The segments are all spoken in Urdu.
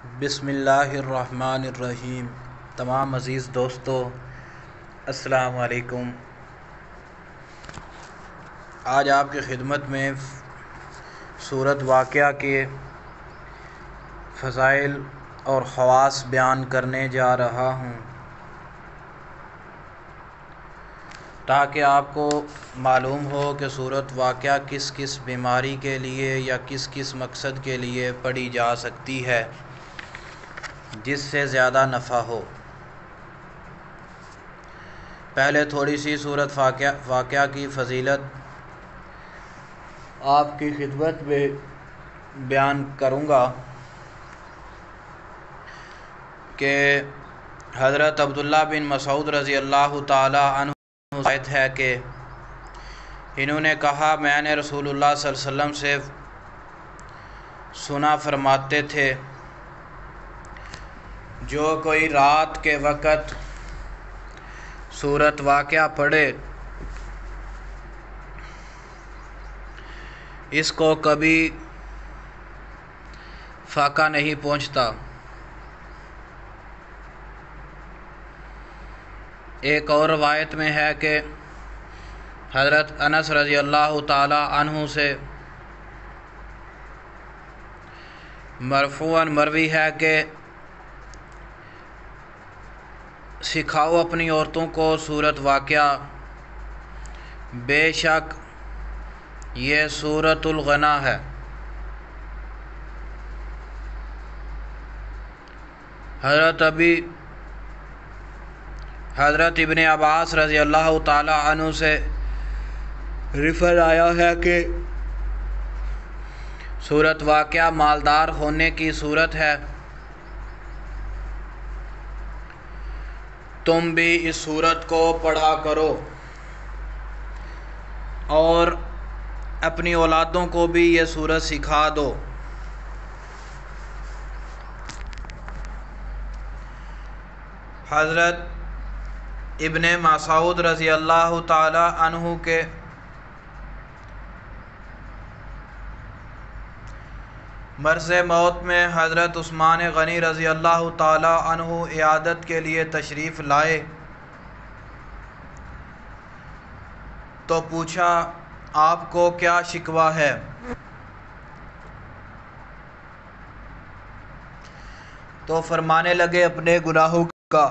بسم اللہ الرحمن الرحیم۔ تمام عزیز دوستو السلام علیکم۔ آج آپ کی خدمت میں سورۃ واقعہ کے فضائل اور خواص بیان کرنے جا رہا ہوں تاکہ آپ کو معلوم ہو کہ سورۃ واقعہ کس کس بیماری کے لیے یا کس کس مقصد کے لیے پڑھی جا سکتی ہے جس سے زیادہ نفع ہو۔ پہلے تھوڑی سی سورۃ واقعہ کی فضیلت آپ کی خدمت میں بیان کروں گا کہ حضرت عبداللہ بن مسعود رضی اللہ تعالی عنہ روایت ہے کہ انہوں نے کہا، میں نے رسول اللہ صلی اللہ علیہ وسلم سے سنا فرماتے تھے، جو کوئی رات کے وقت سورۃ واقعہ پڑھے اس کو کبھی فاقہ نہیں پہنچتا۔ ایک اور روایت میں ہے کہ حضرت انس رضی اللہ تعالی عنہ سے مرفوعاً مروی ہے کہ سکھاؤ اپنی عورتوں کو سورۃ واقعہ، بے شک یہ سورۃ الغنا ہے۔ حضرت ابن عباس رضی اللہ تعالی عنہ سے روایت آیا ہے کہ سورۃ واقعہ مالدار ہونے کی صورت ہے، تم بھی اس سورت کو پڑھا کرو اور اپنی اولادوں کو بھی یہ سورت سکھا دو۔ حضرت ابن مسعود رضی اللہ تعالی عنہ کے مرض موت میں حضرت عثمان غنی رضی اللہ تعالی عنہ عیادت کے لیے تشریف لائے تو پوچھا، آپ کو کیا شکوہ ہے؟ تو فرمانے لگے، اپنے گناہوں کا۔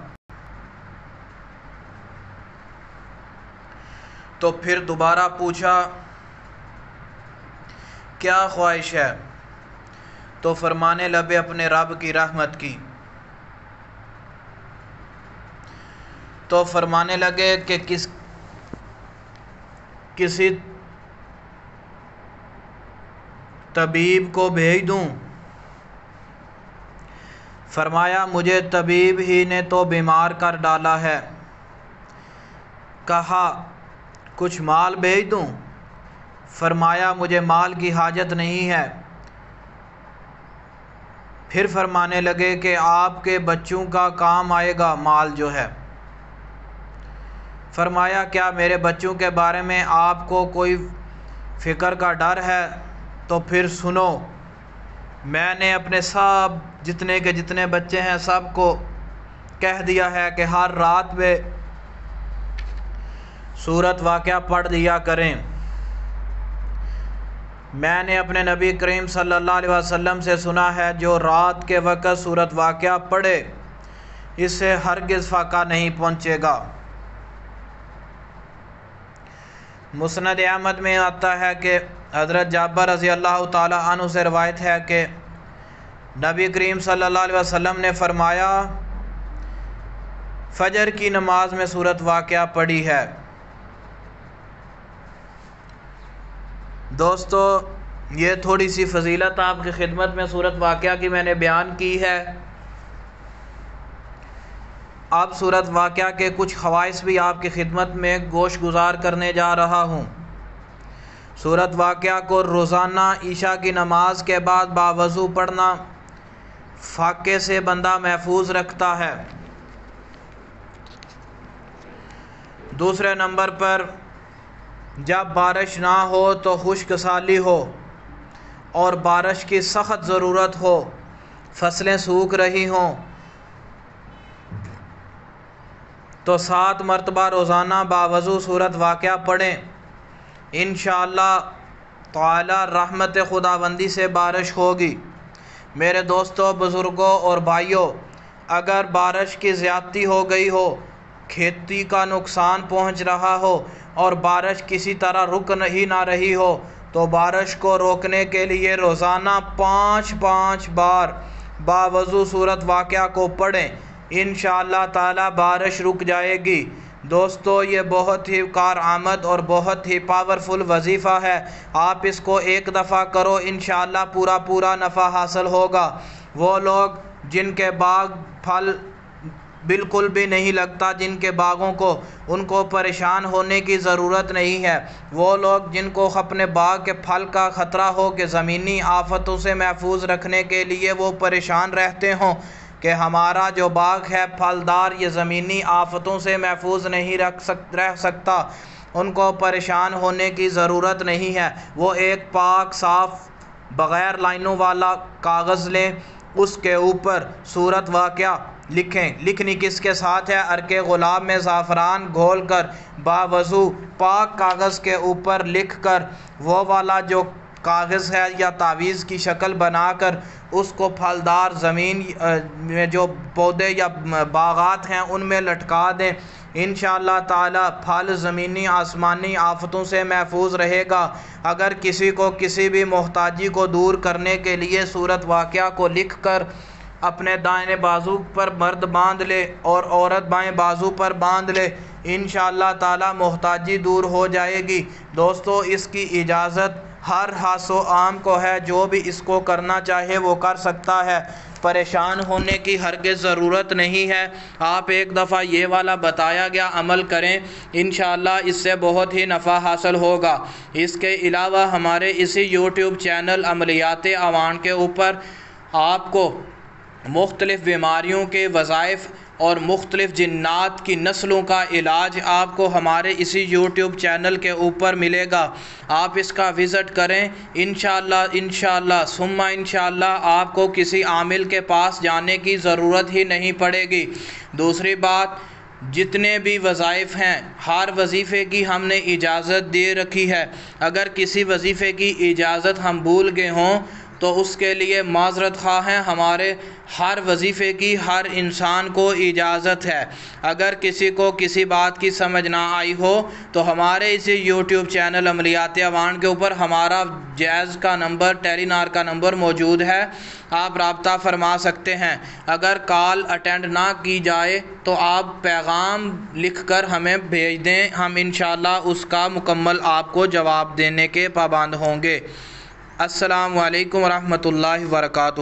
تو پھر دوبارہ پوچھا، کیا خواہش ہے؟ تو فرمانے لگے، اپنے رب کی رحمت کی۔ تو فرمانے لگے کہ کسی طبیب کو بھیج دوں؟ فرمایا، مجھے طبیب ہی نے تو بیمار کر ڈالا ہے۔ کہا، کچھ مال بھیج دوں؟ فرمایا، مجھے مال کی حاجت نہیں ہے۔ پھر فرمانے لگے کہ آپ کے بچوں کا کام آئے گا مال جو ہے۔ فرمایا، کیا میرے بچوں کے بارے میں آپ کو کوئی فکر کا ڈر ہے؟ تو پھر سنو، میں نے اپنے سب جتنے بچے ہیں سب کو کہہ دیا ہے کہ ہر رات میں سورۃ واقعہ پڑھ دیا کریں۔ میں نے اپنے نبی کریم صلی اللہ علیہ وسلم سے سنا ہے، جو رات کے وقت سورۃ واقعہ پڑھے اس سے ہرگز فاقہ نہیں پہنچے گا۔ مسند احمد میں آتا ہے کہ حضرت جابر رضی اللہ تعالی عنہ سے روایت ہے کہ نبی کریم صلی اللہ علیہ وسلم نے فرمایا، فجر کی نماز میں سورۃ واقعہ پڑھی ہے۔ دوستو، یہ تھوڑی سی فضیلت آپ کی خدمت میں سورۃ واقعہ کی میں نے بیان کی ہے۔ اب سورۃ واقعہ کے کچھ خواص بھی آپ کی خدمت میں گوش گزار کرنے جا رہا ہوں۔ سورۃ واقعہ کو روزانہ عشاء کی نماز کے بعد باوضو پڑھنا فاقے سے بندہ محفوظ رکھتا ہے۔ دوسرے نمبر پر، جب بارش نہ ہو تو خشک سالی ہو اور بارش کی سخت ضرورت ہو فصلیں سوکھ رہی ہوں تو 7 مرتبہ روزانہ باوضو سورت واقعہ پڑھیں، انشاءاللہ تعالی رحمت خداوندی سے بارش ہوگی۔ میرے دوستوں، بزرگوں اور بھائیوں، اگر بارش کی زیادتی ہو گئی ہو، کھیتی کا نقصان پہنچ رہا ہو اور بارش کسی طرح رک ہی نہ رہی ہو، تو بارش کو روکنے کے لیے روزانہ 5 بار باوضو سورت واقعہ کو پڑھیں، انشاءاللہ تعالی بارش رک جائے گی۔ دوستو، یہ بہت ہی کارآمد اور بہت ہی پاورفل وظیفہ ہے۔ آپ اس کو ایک دفعہ کرو، انشاءاللہ پورا نفع حاصل ہوگا۔ وہ لوگ جن کے باغ پھل بالکل بھی نہیں لگتا، جن کے باغوں کو، ان کو پریشان ہونے کی ضرورت نہیں ہے۔ وہ لوگ جن کو اپنے باغ کے پھل کا خطرہ ہو کہ زمینی آفتوں سے محفوظ رکھنے کے لیے وہ پریشان رہتے ہوں کہ ہمارا جو باغ ہے پھلدار، یہ زمینی آفتوں سے محفوظ نہیں رہ سکتا، ان کو پریشان ہونے کی ضرورت نہیں ہے۔ وہ ایک پاک صاف بغیر لائنوں والا کاغذ لیں، اس کے اوپر سورت واقعہ لکھیں۔ لکھنی کس کے ساتھ ہے؟ عرق گلاب میں زعفران گھول کر باوضو پاک کاغذ کے اوپر لکھ کر، وہ والا جو کاغذ ہے یا تعویذ کی شکل بنا کر اس کو پھلدار زمین میں جو پودے یا باغات ہیں ان میں لٹکا دیں، انشاءاللہ تعالی پھل زمینی آسمانی آفتوں سے محفوظ رہے گا۔ اگر کسی کو کسی بھی محتاجی کو دور کرنے کے لیے سورت واقعہ کو لکھ کر اپنے دائیں بازو پر مرد باندھ لے اور عورت بائیں بازو پر باندھ لے، انشاءاللہ تعالی محتاجی دور ہو جائے گی۔ دوستو، اس کی اجازت ہر خاص و عام کو ہے، جو بھی اس کو کرنا چاہے وہ کر سکتا ہے، پریشان ہونے کی ہرگز ضرورت نہیں ہے۔ آپ ایک دفعہ یہ والا بتایا گیا عمل کریں، انشاءاللہ اس سے بہت ہی نفع حاصل ہوگا۔ اس کے علاوہ ہمارے اسی یوٹیوب چینل عملیات عوان کے اوپر آپ کو مختلف بیماریوں کے وظائف اور مختلف جنات کی نسلوں کا علاج آپ کو ہمارے اسی یوٹیوب چینل کے اوپر ملے گا۔ آپ اس کا وزٹ کریں، انشاءاللہ ثم انشاءاللہ آپ کو کسی عامل کے پاس جانے کی ضرورت ہی نہیں پڑے گی۔ دوسری بات، جتنے بھی وظائف ہیں ہر وظیفے کی ہم نے اجازت دے رکھی ہے۔ اگر کسی وظیفے کی اجازت ہم بھول گئے ہوں تو اس کے لیے معذرت خواہ ہیں، ہمارے ہر وظیفے کی ہر انسان کو اجازت ہے۔ اگر کسی کو کسی بات کی سمجھ نہ آئی ہو تو ہمارے اسی یوٹیوب چینل عملیات عوان کے اوپر ہمارا جائز کا نمبر، ٹیلی نار کا نمبر موجود ہے، آپ رابطہ فرما سکتے ہیں۔ اگر کال اٹینڈ نہ کی جائے تو آپ پیغام لکھ کر ہمیں بھیج دیں، ہم انشاءاللہ اس کا مکمل آپ کو جواب دینے کے پابند ہوں گے۔ السلام علیکم ورحمۃ اللہ وبرکاتہ۔